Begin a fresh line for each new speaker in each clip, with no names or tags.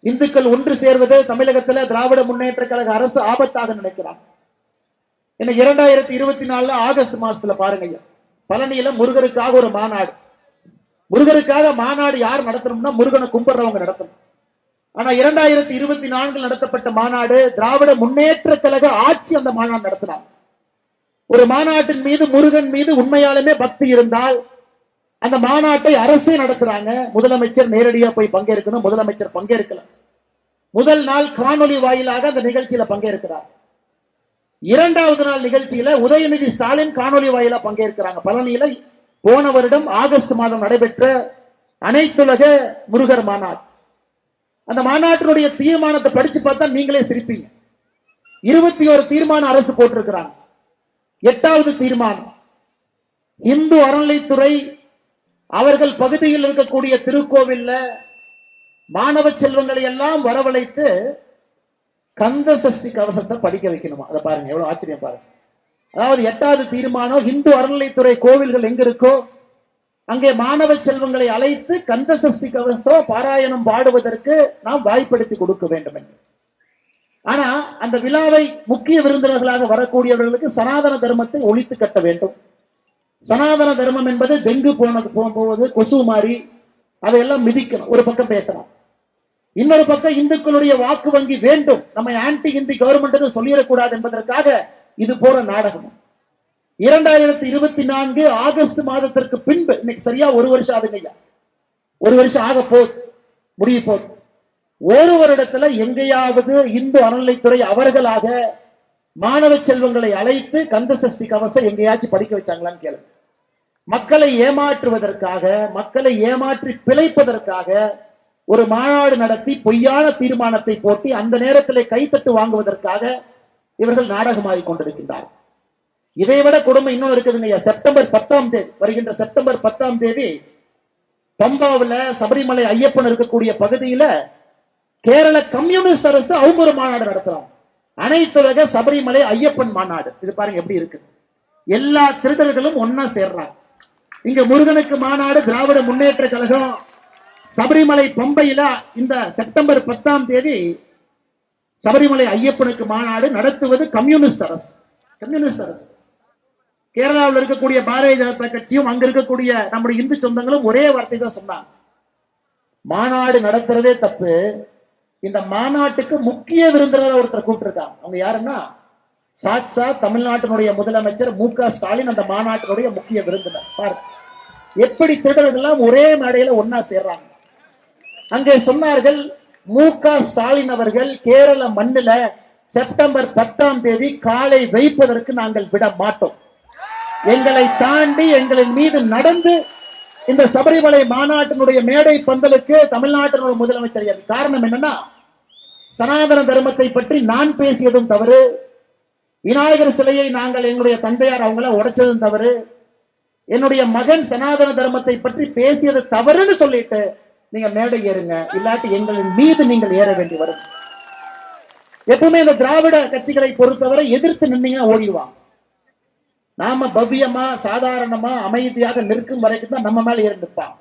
இந்துக்கள் ஒன்று சேர்வது தமிழகத்தில் திராவிட முன்னேற்ற கழக அரசு ஆபத்தாக நினைக்கிறாங்க. 2024 ஆகஸ்ட் மாசத்துல பாருங்க, பழனியில முருகருக்காக ஒரு மாநாடு. முருகருக்காக மாநாடு யார் நடத்தணும்னா முருகனை கும்பிடுறவங்க நடத்தணும். ஆனா 2024 நடத்தப்பட்ட மாநாடு திராவிட முன்னேற்ற கழக ஆட்சி அந்த மாநாடு நடத்தினாங்க. ஒரு மாநாட்டின் மீது முருகன் மீது உண்மையாலுமே பக்தி இருந்தால் அந்த மாநாட்டை அரசே நடத்துறாங்க. முதலமைச்சர் நேரடியா போய் பங்கேற்கணும். முதலமைச்சர் பங்கேற்கல. முதல் நாள் காணொலி வாயிலாக அந்த நிகழ்ச்சியில பங்கேற்கிறார். இரண்டாவது நாள் நிகழ்ச்சியில உதயநிதி ஸ்டாலின் காணொலி வாயிலா பங்கேற்கிறாங்க. பழனியில போன வருடம் ஆகஸ்ட் மாதம் நடைபெற்ற அனைத்துலக முருகர் மாநாடு. அந்த மாநாட்டினுடைய தீர்மானத்தை படிச்சு பார்த்தா நீங்களே சிரிப்பீங்க. 21 தீர்மானம் அரசு போட்டிருக்கிறாங்க. 8வது தீர்மானம், இந்து அறநிலைத்துறை அவர்கள் பகுதியில் இருக்கக்கூடிய திருக்கோவில்ல மாணவ செல்வங்களை எல்லாம் வரவழைத்து கந்த சஷ்டி கவசத்தை படிக்க வைக்கணுமா. அதை பாருங்க, எவ்வளவு ஆச்சரியம் பாருங்க. அதாவது 8வது தீர்மானம், இந்து அறநிலைத்துறை கோவில்கள் எங்க இருக்கோ அங்கே மாணவ செல்வங்களை அழைத்து கந்த சஷ்டி கவசம் பாராயணம் பாடுவதற்கு நாம் வாய்ப்படுத்தி கொடுக்க வேண்டும் என்று. ஆனா அந்த விழாவை முக்கிய விருந்தினர்களாக வரக்கூடியவர்களுக்கு சனாதன தர்மத்தை ஒழித்து கட்ட வேண்டும். சனாதன தர்மம் என்பது டெங்கு போகும்போது கொசு மாறி அதையெல்லாம் மிதிக்கணும். ஒரு பக்கம் பேசலாம். இன்னொரு பக்கம் இந்துக்களுடைய வாக்கு வங்கி வேண்டும், நம்ம ஆன்டி இந்தி கவர்மெண்ட் சொல்லிடக்கூடாது என்பதற்காக இது போற நாடகம். 2024 ஆகஸ்ட் மாதத்திற்கு பின்பு, இன்னைக்கு சரியா ஒரு வருஷம் ஆகுங்க, ஒரு வருஷம் ஆக போது, முடிய போது. ஒரு வருடத்துல எங்கேயாவது இந்து அறநிலைத்துறை அவர்களாக மாணவ செல்வங்களை அழைத்து கந்த சஷ்டி கவசம் எங்கேயாச்சும் படிக்க வச்சாங்களான்னு கேளுங்க. மக்களை ஏமாற்றுவதற்காக, மக்களை ஏமாற்றி பிழைப்பதற்காக ஒரு மாநாடு நடத்தி பொய்யான தீர்மானத்தை போட்டி அந்த நேரத்தில் கைத்தட்டு வாங்குவதற்காக இவர்கள் நாடகமாகிக் கொண்டிருக்கின்றார். இதைவிட கொடுமை இன்னொன்று இருக்குதுங்க. செப்டம்பர் 10ஆம் தேதி, வருகின்ற செப்டம்பர் 10ஆம் தேதி பம்பாவில் சபரிமலை ஐயப்பன் இருக்கக்கூடிய பகுதியில கேரள கம்யூனிஸ்ட் அரசு அவங்க ஒரு மாநாடு நடத்துறாங்க. அனைத்துலக சபரிமலை ஐயப்பன் மாநாடு. இது பாருங்க எப்படி இருக்கு. எல்லா திருடர்களும் ஒன்னா சேர்றாங்க. இங்க முருகனுக்கு மாநாடு திராவிட முன்னேற்ற கழகம். சபரிமலை பம்பையில இந்த செப்டம்பர் 10ஆம் தேதி சபரிமலை ஐயப்பனுக்கு மாநாடு நடத்துவது கம்யூனிஸ்ட் அரசு. கம்யூனிஸ்ட் அரசு. கேரளாவில் இருக்கக்கூடிய பாரதிய ஜனதா கட்சியும் அங்க இருக்கக்கூடிய நம்முடைய இந்து சொந்தங்களும் ஒரே வார்த்தை தான் சொன்னாங்க, மாநாடு நடத்துறதே தப்பு. இந்த மாநாட்டுக்கு முக்கிய விருந்தினர் ஒருத்தர் கூப்பிட்டிருக்காங்க. அவங்க யாருன்னா சாட்சா தமிழ்நாட்டினுடைய முதலமைச்சர் மு.க. ஸ்டாலின் அந்த மாநாட்டினுடைய முக்கிய விருந்தினர். பாரு எப்படி திருடர்கள் எல்லாம் ஒரே மேடையில ஒன்னா சேர்றாங்க. அங்கே சொன்னார்கள், மு.க. ஸ்டாலின் அவர்கள் கேரள மண்ணில செப்டம்பர் 10ஆம் தேதி காலை வைப்பதற்கு நாங்கள் விட மாட்டோம். எங்களை தாண்டி எங்களின் மீது நடந்து இந்த சபரிமலை மாநாட்டினுடைய மேடை பந்தலுக்கு தமிழ்நாட்டினுடைய முதலமைச்சர். காரணம் என்னன்னா, சனாதன தர்மத்தை பற்றி நான் பேசியதும் தவறு, விநாயகர் சிலையை நாங்கள் எங்களுடைய தந்தையார் அவங்கள உடைச்சதும் தவறு, என்னுடைய மகன் சனாதன தர்மத்தை பற்றி பேசியது தவறுன்னு சொல்லிட்டு நீங்க மேடை ஏறுங்க, இல்லாட்டி எங்களின் மீது நீங்கள் ஏற வேண்டி வரும். எப்பவுமே இந்த திராவிட கட்சிகளை பொறுத்தவரை எதிர்த்து நின்னீங்கன்னா ஓடிடுவாங்க. நாம பவ்யமா சாதாரணமா அமைதியாக நிற்கும் வரைக்கும் தான் நம்ம மேல ஏறி நிற்பாங்க.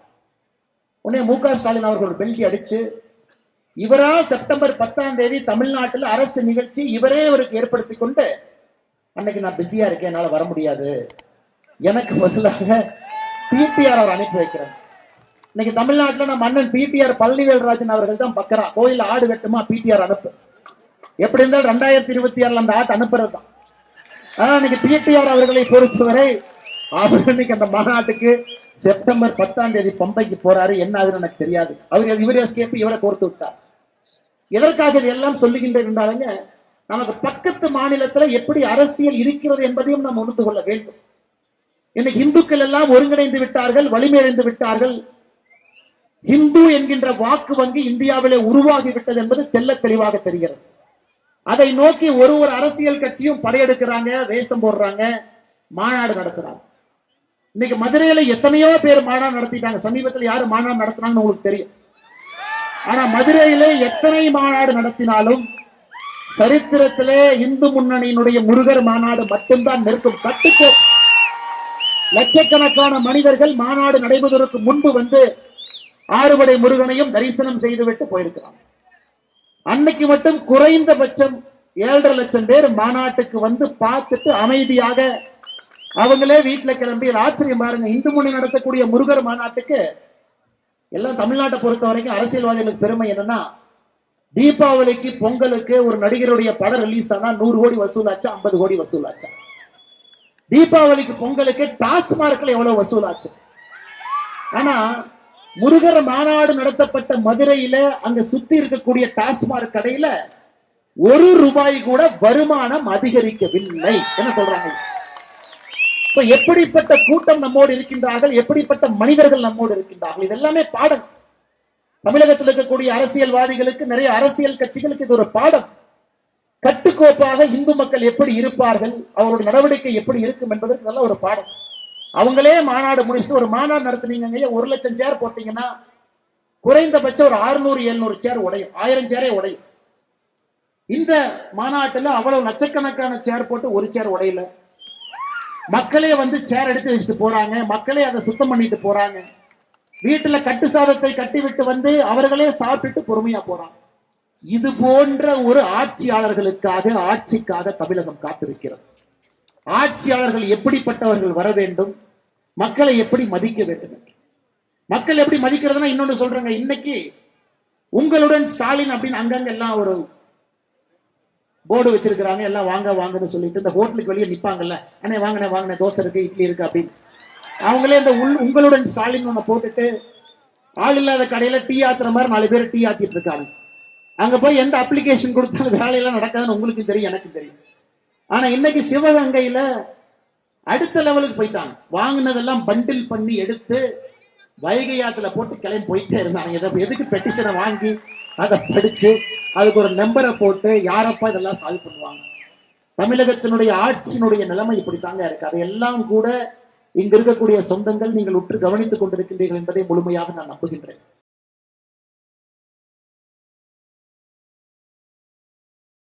உடனே மு.க. ஸ்டாலின் அவர்கள் பெல்கி அடிச்சு இவரா செப்டம்பர் 10ஆம் தேதி தமிழ்நாட்டில் அரசு நிகழ்ச்சி இவரே அவருக்கு ஏற்படுத்தி கொண்டு, அன்னைக்கு நான் பிஸியா இருக்கேன், என்னால வர முடியாது, எனக்கு பதிலாக பிடிஆர் அவர் அனுப்பி வைக்கிறேன். இன்னைக்கு தமிழ்நாட்டில் நம்ம அண்ணன் பிடிஆர் பழனிவேல்ராஜன் அவர்கள் தான் பக்கரா, கோயில் ஆடு வெட்டுமா பிடிஆர் அனுப்பு, எப்படி இருந்தாலும் 2026 அந்த ஆட்டு அனுப்புறது தான். ஆனா இன்னைக்கு பிடிஆர் அவர்களை பொறுத்தவரை அவர் இன்னைக்கு அந்த மாநாட்டுக்கு செப்டம்பர் 10ஆம் தேதி பம்பைக்கு போறாரு. என்ன ஆகுதுன்னு எனக்கு தெரியாது. அவர் இவரே ஸ்கேப் இவரை கோர்த்து விட்டார். எதற்காக இதெல்லாம் சொல்லுகின்றேன் என்றாலுங்க, நமக்கு பக்கத்து மாநிலத்துல எப்படி அரசியல் இருக்கிறது என்பதையும் நாம் உணர்ந்து கொள்ள வேண்டும். இன்னைக்கு இந்துக்கள் எல்லாம் ஒருங்கிணைந்து விட்டார்கள், வலிமையடைந்து விட்டார்கள். இந்து என்கின்ற வாக்கு வங்கி இந்தியாவிலே உருவாகி விட்டது என்பது தெல்ல தெளிவாக தெரிகிறது. அதை நோக்கி ஒரு அரசியல் கட்சியும் படையெடுக்கிறாங்க, வேஷம் போடுறாங்க, மாநாடு நடத்துறாங்க. இன்னைக்கு மதுரையில எத்தனையோ பேர் மாநாடு நடத்திட்டாங்க. சமீபத்தில் யாரு மாநாடு நடத்தினாங்கன்னு உங்களுக்கு தெரியும். ஆனா மதுரையிலே எத்தனை மாநாடு நடத்தினாலும் சரித்திரத்திலே இந்து முன்னணியினுடைய முருகர் மாநாடு மட்டும்தான் நிற்கும். கட்டுக்கு லட்சக்கணக்கான மனிதர்கள் மாநாடு நடைபெறுவதற்கு முன்பு வந்து ஆறுபடை முருகனையும் தரிசனம் செய்துவிட்டு போயிருக்கிறாங்க. அன்னைக்கு மட்டும் குறைந்தபட்சம் 7.5 லட்சம் பேர் மாநாட்டுக்கு வந்து பார்த்துட்டு அமைதியாக அவங்களே வீட்டுல கிளம்பி. ஆச்சரியம் பாருங்க, இந்து முன்னணி நடத்தக்கூடிய முருகர் மாநாட்டுக்கு எல்லாம் தமிழ்நாட்டை பொறுத்த வரைக்கும் அரசியல்வாதிகளுக்கு பெருமை என்னன்னா, தீபாவளிக்கு பொங்கலுக்கு ஒரு நடிகருடைய படம் ரிலீஸ் ஆனா 100 கோடி வசூலாச்சா, 50 கோடி வசூலாச்சா. தீபாவளிக்கு பொங்கலுக்கு டாஸ்மார்க்ல எவ்வளவு வசூலாச்சு. ஆனா முருகர் மாநாடு நடத்தப்பட்ட மதுரையில அங்க சுத்தி இருக்கக்கூடிய டாஸ்மார்க் கடையில ₹1 கூட வருமானம் அதிகரிக்கவில்லை. என்ன சொல்றாங்க? எப்படிப்பட்ட கூட்டம் நம்மோடு இருக்கின்றார்கள், எப்படிப்பட்ட மனிதர்கள் நம்மோடு இருக்கின்றார்கள். இதெல்லாமே பாடம். தமிழகத்தில் இருக்கக்கூடிய அரசியல்வாதிகளுக்கு, நிறைய அரசியல் கட்சிகளுக்கு இது ஒரு பாடம். கட்டுக்கோப்பாக இந்து மக்கள் எப்படி இருப்பார்கள், அவருடைய நடவடிக்கை எப்படி இருக்கும் என்பதற்கு நல்ல ஒரு பாடம். அவங்களே மாநாடு முடிச்சுட்டு ஒரு மாநாடு நடத்துனீங்க, 1 லட்சம் சேர் போட்டீங்கன்னா குறைந்தபட்சம் ஒரு 600-700 சேர் உடையும், 1000 சேரே உடையும். இந்த மாநாட்டில் அவ்வளவு லட்சக்கணக்கான சேர் போட்டு ஒரு சேர் உடையல. மக்களே வந்து சேர் எடுத்து வச்சுட்டு போறாங்க, மக்களே அதை சுத்தம் பண்ணிட்டு போறாங்க. வீட்டுல கட்டு சாதத்தை கட்டி விட்டு வந்து அவர்களே சாப்பிட்டு பொறுமையா போறாங்க. இது போன்ற ஒரு ஆட்சியாளர்களுக்காக, ஆட்சிக்காக தமிழகம் காத்திருக்கிறது. ஆட்சியாளர்கள் எப்படிப்பட்டவர்கள் வர வேண்டும், மக்களை எப்படி மதிக்க வேண்டும். மக்கள் எப்படி மதிக்கிறதுனா, இன்னொன்னு சொல்றாங்க, இன்னைக்கு உங்களுடன் ஸ்டாலின் அப்படின்னு அங்கங்க எல்லாம் ஒரு போர்டு வச்சிருக்கிறாங்க, எல்லாம் வாங்க வாங்கன்னு சொல்லிட்டு. இந்த ஹோட்டலுக்கு வெளியே நிப்பாங்கல்ல, அண்ணே வாங்கினே வாங்கினே, தோசை இருக்கு, இட்லி இருக்கு அப்படின்னு. அவங்களே இந்த உங்களுடன் ஸ்டாலின் ஒண்ணு போட்டுட்டு ஆள் இல்லாத கடையில டீ ஆத்துற மாதிரி 4 பேர் டீ ஆத்திட்டு இருக்காங்க. அங்க போய் எந்த அப்ளிகேஷன் கொடுத்தாலும் வேலையெல்லாம் நடக்காதுன்னு உங்களுக்கு தெரியும், எனக்கு தெரியும். ஆனா இன்னைக்கு சிவகங்கையில அடுத்த லெவலுக்கு போயிட்டாங்க. வாங்கினதெல்லாம் பண்டில் பண்ணி எடுத்து வைகை ஆத்துல போட்டு கிளம்பி போயிட்டே இருந்தாங்க. எதுக்கு பெட்டிஷனை வாங்கி அதை படிச்சு அதுக்கு ஒரு நம்பரை போட்டு யாரப்பா இதெல்லாம் சால்வ் பண்ணுவாங்க. தமிழகத்தினுடைய ஆட்சியினுடைய நிலைமை இப்படித்தாங்க இருக்கு. அதையெல்லாம் கூட இங்க இருக்கக்கூடிய சொந்தங்கள் நீங்கள் உற்று கவனித்துக் கொண்டிருக்கின்றீர்கள் என்பதை முழுமையாக நான் நம்புகின்றேன்.